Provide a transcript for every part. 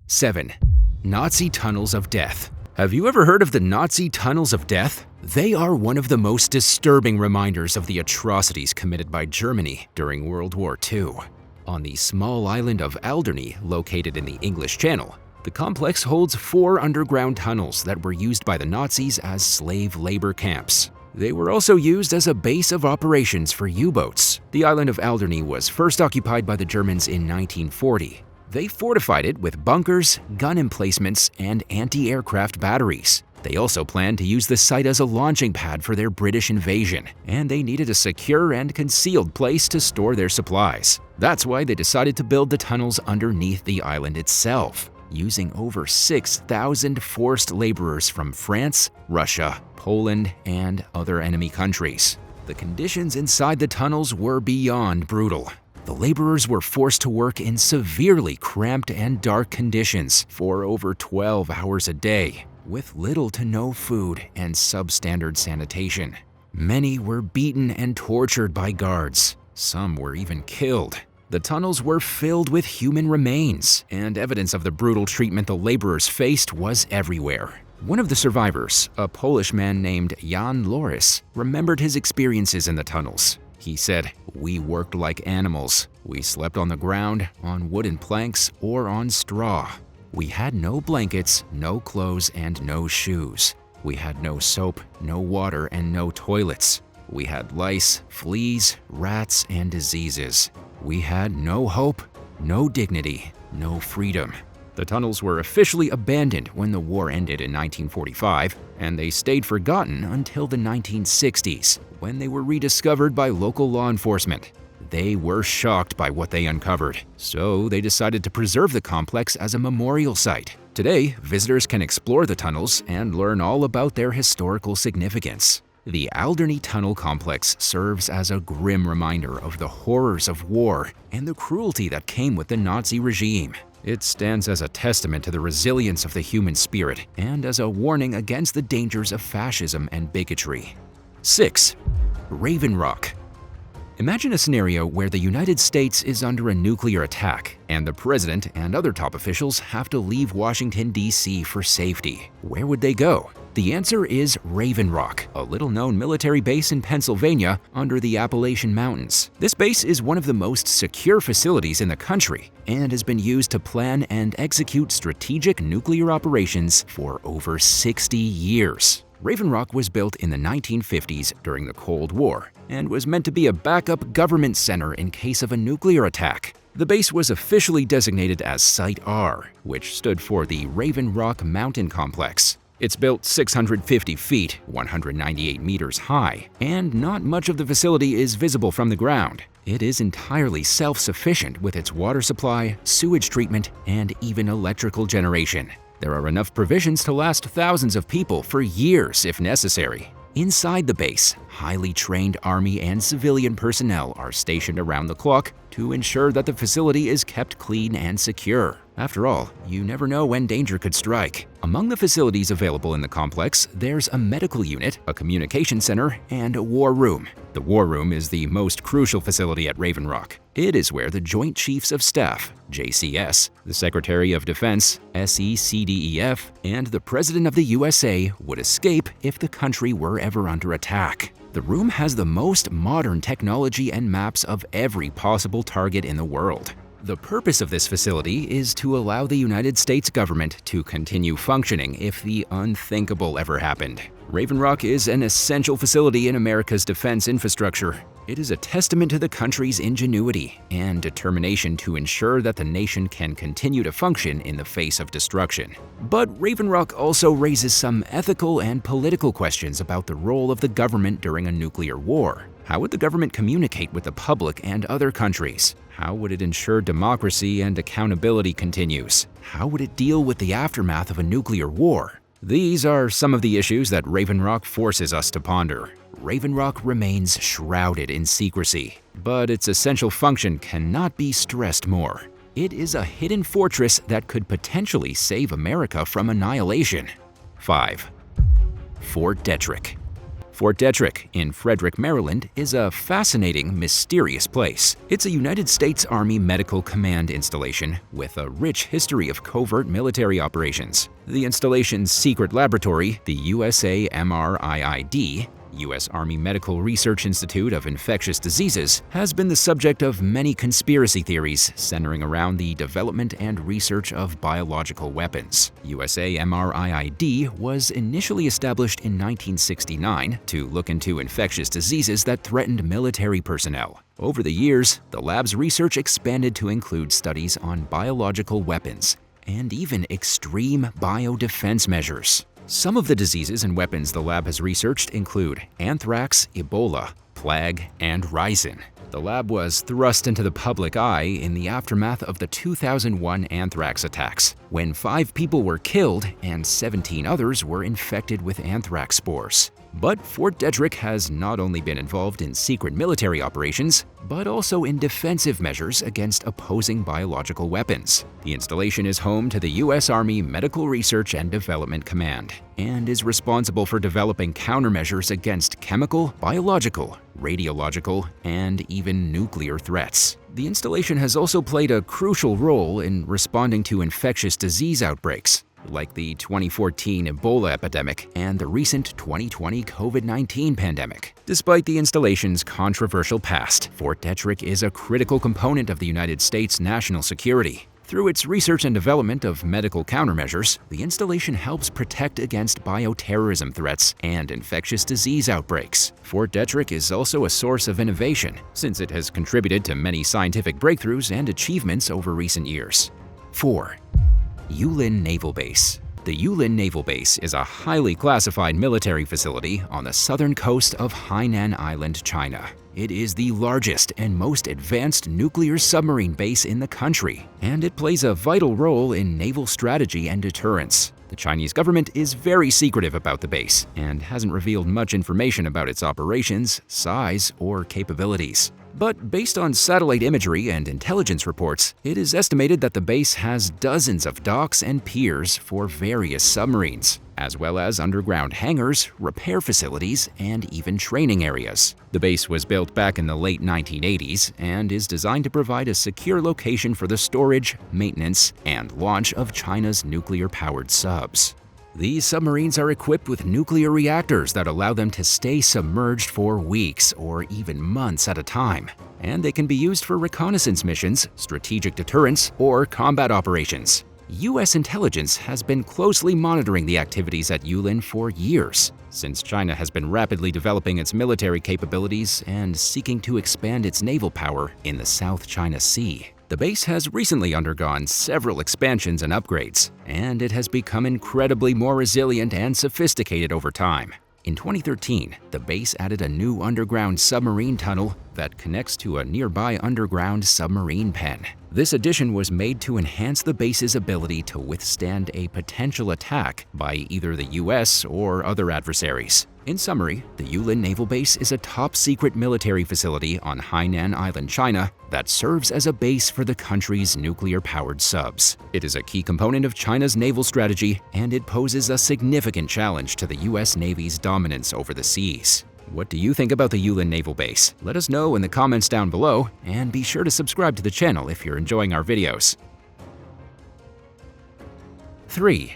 7. Nazi Tunnels of Death. Have you ever heard of the Nazi Tunnels of Death? They are one of the most disturbing reminders of the atrocities committed by Germany during World War II. On the small island of Alderney, located in the English Channel, the complex holds 4 underground tunnels that were used by the Nazis as slave labor camps. They were also used as a base of operations for U-boats. The island of Alderney was first occupied by the Germans in 1940. They fortified it with bunkers, gun emplacements, and anti-aircraft batteries. They also planned to use the site as a launching pad for their British invasion, and they needed a secure and concealed place to store their supplies. That's why they decided to build the tunnels underneath the island itself, using over 6,000 forced laborers from France, Russia, Poland, and other enemy countries. The conditions inside the tunnels were beyond brutal. The laborers were forced to work in severely cramped and dark conditions for over 12 hours a day, with little to no food and substandard sanitation. Many were beaten and tortured by guards. Some were even killed. The tunnels were filled with human remains, and evidence of the brutal treatment the laborers faced was everywhere. One of the survivors, a Polish man named Jan Loris, remembered his experiences in the tunnels. He said, "We worked like animals. We slept on the ground, on wooden planks, or on straw. We had no blankets, no clothes, and no shoes. We had no soap, no water, and no toilets. We had lice, fleas, rats, and diseases. We had no hope, no dignity, no freedom." The tunnels were officially abandoned when the war ended in 1945, and they stayed forgotten until the 1960s, when they were rediscovered by local law enforcement. They were shocked by what they uncovered, so they decided to preserve the complex as a memorial site. Today, visitors can explore the tunnels and learn all about their historical significance. The Alderney Tunnel Complex serves as a grim reminder of the horrors of war and the cruelty that came with the Nazi regime. It stands as a testament to the resilience of the human spirit and as a warning against the dangers of fascism and bigotry. 6. Ravenrock. Imagine a scenario where the United States is under a nuclear attack, and the president and other top officials have to leave Washington, D.C. for safety. Where would they go? The answer is Ravenrock, a little-known military base in Pennsylvania under the Appalachian Mountains. This base is one of the most secure facilities in the country and has been used to plan and execute strategic nuclear operations for over 60 years. Ravenrock was built in the 1950s during the Cold War and was meant to be a backup government center in case of a nuclear attack. The base was officially designated as Site R, which stood for the Ravenrock Mountain Complex. It's built 650 feet, 198 meters high, and not much of the facility is visible from the ground. It is entirely self-sufficient with its water supply, sewage treatment, and even electrical generation. There are enough provisions to last thousands of people for years if necessary. Inside the base, highly trained Army and civilian personnel are stationed around the clock to ensure that the facility is kept clean and secure. After all, you never know when danger could strike. Among the facilities available in the complex, there's a medical unit, a communication center, and a war room. The war room is the most crucial facility at Ravenrock. It is where the Joint Chiefs of Staff, JCS, the Secretary of Defense, SECDEF, and the President of the USA would escape if the country were ever under attack. The room has the most modern technology and maps of every possible target in the world. The purpose of this facility is to allow the United States government to continue functioning if the unthinkable ever happened. Ravenrock is an essential facility in America's defense infrastructure. It is a testament to the country's ingenuity and determination to ensure that the nation can continue to function in the face of destruction. But Ravenrock also raises some ethical and political questions about the role of the government during a nuclear war. How would the government communicate with the public and other countries? How would it ensure democracy and accountability continues? How would it deal with the aftermath of a nuclear war? These are some of the issues that Ravenrock forces us to ponder. Ravenrock remains shrouded in secrecy, but its essential function cannot be stressed more. It is a hidden fortress that could potentially save America from annihilation. 5. Fort Detrick. Fort Detrick in Frederick, Maryland is a fascinating, mysterious place. It's a United States Army Medical Command installation with a rich history of covert military operations. The installation's secret laboratory, the USAMRIID, U.S. Army Medical Research Institute of Infectious Diseases, has been the subject of many conspiracy theories centering around the development and research of biological weapons. USAMRIID was initially established in 1969 to look into infectious diseases that threatened military personnel. Over the years, the lab's research expanded to include studies on biological weapons and even extreme biodefense measures. Some of the diseases and weapons the lab has researched include anthrax, Ebola, plague, and ricin. The lab was thrust into the public eye in the aftermath of the 2001 anthrax attacks, when 5 people were killed and 17 others were infected with anthrax spores. But Fort Detrick has not only been involved in secret military operations, but also in defensive measures against opposing biological weapons. The installation is home to the U.S. Army Medical Research and Development Command and is responsible for developing countermeasures against chemical, biological, radiological, and even nuclear threats. The installation has also played a crucial role in responding to infectious disease outbreaks, like the 2014 Ebola epidemic and the recent 2020 COVID-19 pandemic. Despite the installation's controversial past, Fort Detrick is a critical component of the United States' national security. Through its research and development of medical countermeasures, the installation helps protect against bioterrorism threats and infectious disease outbreaks. Fort Detrick is also a source of innovation, since it has contributed to many scientific breakthroughs and achievements over recent years. 4. Ulin Naval Base. The Ulin Naval Base is a highly classified military facility on the southern coast of Hainan Island, China. It is the largest and most advanced nuclear submarine base in the country, and it plays a vital role in naval strategy and deterrence. The Chinese government is very secretive about the base and hasn't revealed much information about its operations, size, or capabilities. But based on satellite imagery and intelligence reports, it is estimated that the base has dozens of docks and piers for various submarines, as well as underground hangars, repair facilities, and even training areas. The base was built back in the late 1980s and is designed to provide a secure location for the storage, maintenance, and launch of China's nuclear-powered subs. These submarines are equipped with nuclear reactors that allow them to stay submerged for weeks or even months at a time, and they can be used for reconnaissance missions, strategic deterrence, or combat operations. U.S. intelligence has been closely monitoring the activities at Ulin for years, since China has been rapidly developing its military capabilities and seeking to expand its naval power in the South China Sea. The base has recently undergone several expansions and upgrades, and it has become incredibly more resilient and sophisticated over time. In 2013, the base added a new underground submarine tunnel that connects to a nearby underground submarine pen. This addition was made to enhance the base's ability to withstand a potential attack by either the US or other adversaries. In summary, the Ulin Naval Base is a top-secret military facility on Hainan Island, China, that serves as a base for the country's nuclear-powered subs. It is a key component of China's naval strategy, and it poses a significant challenge to the U.S. Navy's dominance over the seas. What do you think about the Ulin Naval Base? Let us know in the comments down below, and be sure to subscribe to the channel if you're enjoying our videos. 3.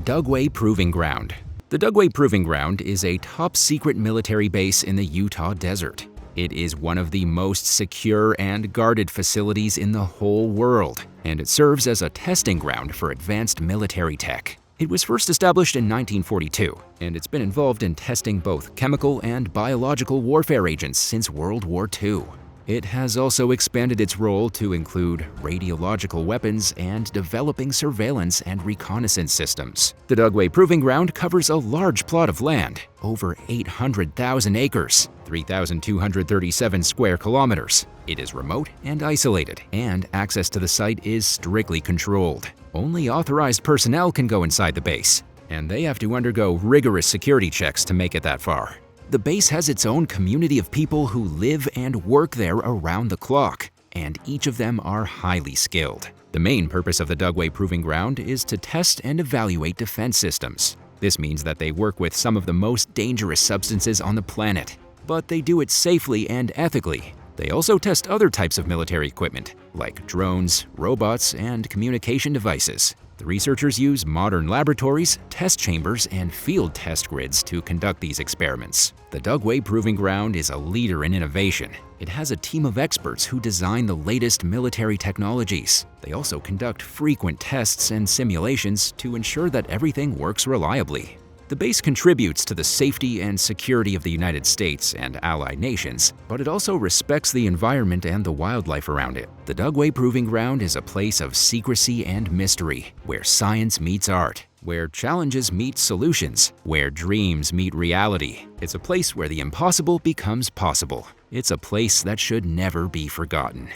Dugway Proving Ground. The Dugway Proving Ground is a top-secret military base in the Utah desert. It is one of the most secure and guarded facilities in the whole world, and it serves as a testing ground for advanced military tech. It was first established in 1942, and it's been involved in testing both chemical and biological warfare agents since World War II. It has also expanded its role to include radiological weapons and developing surveillance and reconnaissance systems. The Dugway Proving Ground covers a large plot of land, over 800,000 acres, 3,237 square kilometers. It is remote and isolated, and access to the site is strictly controlled. Only authorized personnel can go inside the base, and they have to undergo rigorous security checks to make it that far. The base has its own community of people who live and work there around the clock, and each of them are highly skilled. The main purpose of the Dugway Proving Ground is to test and evaluate defense systems. This means that they work with some of the most dangerous substances on the planet, but they do it safely and ethically. They also test other types of military equipment, like drones, robots, and communication devices. The researchers use modern laboratories, test chambers, and field test grids to conduct these experiments. The Dugway Proving Ground is a leader in innovation. It has a team of experts who design the latest military technologies. They also conduct frequent tests and simulations to ensure that everything works reliably. The base contributes to the safety and security of the United States and allied nations, but it also respects the environment and the wildlife around it. The Dugway Proving Ground is a place of secrecy and mystery, where science meets art, where challenges meet solutions, where dreams meet reality. It's a place where the impossible becomes possible. It's a place that should never be forgotten.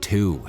2.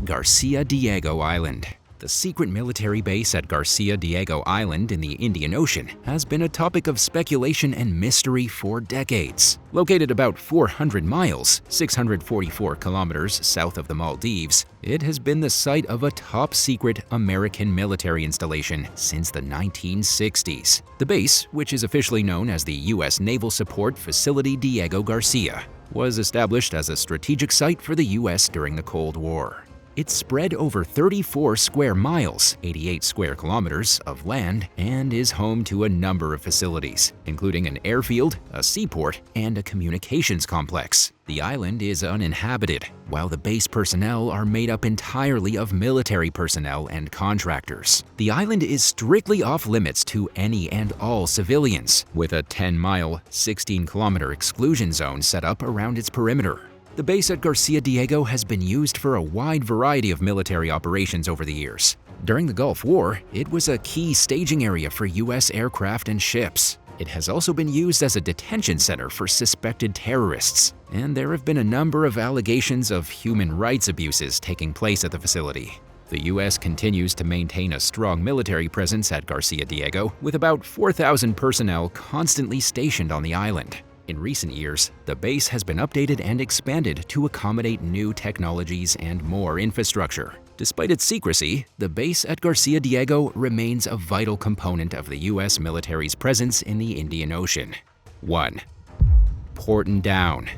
Garcia Diego Island. The secret military base at Garcia Diego Island in the Indian Ocean has been a topic of speculation and mystery for decades. Located about 400 miles, 644 kilometers south of the Maldives, it has been the site of a top-secret American military installation since the 1960s. The base, which is officially known as the U.S. Naval Support Facility Diego Garcia, was established as a strategic site for the U.S. during the Cold War. It's spread over 34 square miles, 88 square kilometers of land, and is home to a number of facilities, including an airfield, a seaport, and a communications complex. The island is uninhabited, while the base personnel are made up entirely of military personnel and contractors. The island is strictly off-limits to any and all civilians, with a 10-mile, 16-kilometer exclusion zone set up around its perimeter. The base at Garcia Diego has been used for a wide variety of military operations over the years. During the Gulf War, it was a key staging area for U.S. aircraft and ships. It has also been used as a detention center for suspected terrorists, and there have been a number of allegations of human rights abuses taking place at the facility. The U.S. continues to maintain a strong military presence at Garcia Diego, with about 4,000 personnel constantly stationed on the island. In recent years, the base has been updated and expanded to accommodate new technologies and more infrastructure. Despite its secrecy, the base at Garcia Diego remains a vital component of the U.S. military's presence in the Indian Ocean. 1. Porton Down.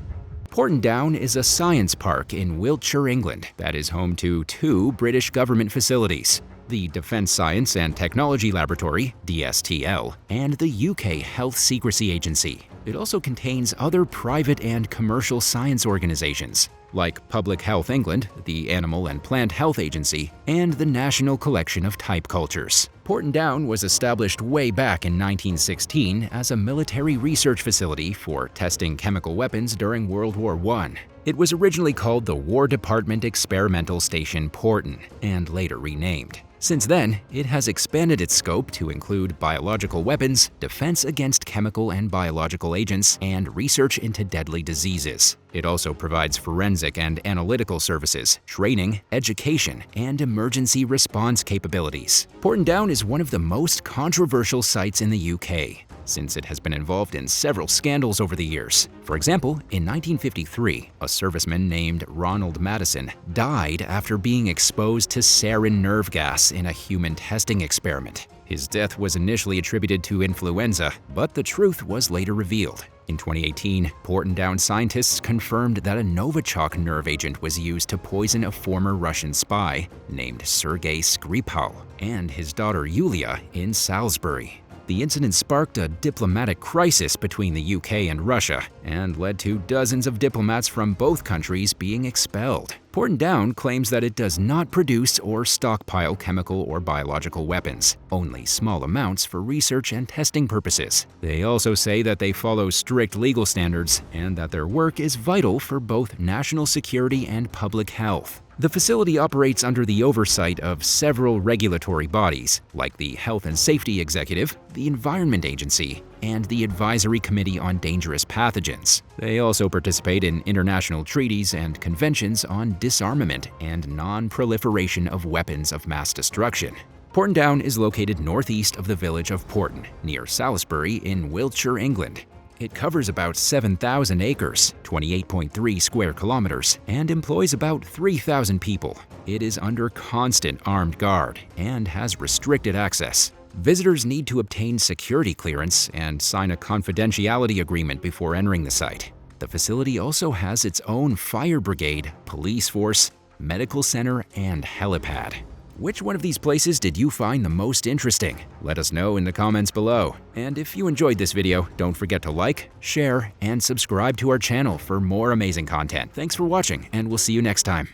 Porton Down is a science park in Wiltshire, England, that is home to 2 British government facilities: the Defence Science and Technology Laboratory, DSTL, and the UK Health Secrecy Agency. It also contains other private and commercial science organizations, like Public Health England, the Animal and Plant Health Agency, and the National Collection of Type Cultures. Porton Down was established way back in 1916 as a military research facility for testing chemical weapons during World War I. It was originally called the War Department Experimental Station Porton, and later renamed. Since then, it has expanded its scope to include biological weapons, defense against chemical and biological agents, and research into deadly diseases. It also provides forensic and analytical services, training, education, and emergency response capabilities. Porton Down is one of the most controversial sites in the UK, since it has been involved in several scandals over the years. For example, in 1953, a serviceman named Ronald Madison died after being exposed to sarin nerve gas in a human testing experiment. His death was initially attributed to influenza, but the truth was later revealed. In 2018, Porton Down scientists confirmed that a Novichok nerve agent was used to poison a former Russian spy named Sergei Skripal and his daughter Yulia in Salisbury. The incident sparked a diplomatic crisis between the UK and Russia and led to dozens of diplomats from both countries being expelled. Porton Down claims that it does not produce or stockpile chemical or biological weapons, only small amounts for research and testing purposes. They also say that they follow strict legal standards and that their work is vital for both national security and public health. The facility operates under the oversight of several regulatory bodies, like the Health and Safety Executive, the Environment Agency, and the Advisory Committee on Dangerous Pathogens. They also participate in international treaties and conventions on disarmament and non-proliferation of weapons of mass destruction. Porton Down is located northeast of the village of Porton, near Salisbury in Wiltshire, England. It covers about 7,000 acres, 28.3 square kilometers, and employs about 3,000 people. It is under constant armed guard and has restricted access. Visitors need to obtain security clearance and sign a confidentiality agreement before entering the site. The facility also has its own fire brigade, police force, medical center, and helipad. Which one of these places did you find the most interesting? Let us know in the comments below. And if you enjoyed this video, don't forget to like, share, and subscribe to our channel for more amazing content. Thanks for watching, and we'll see you next time.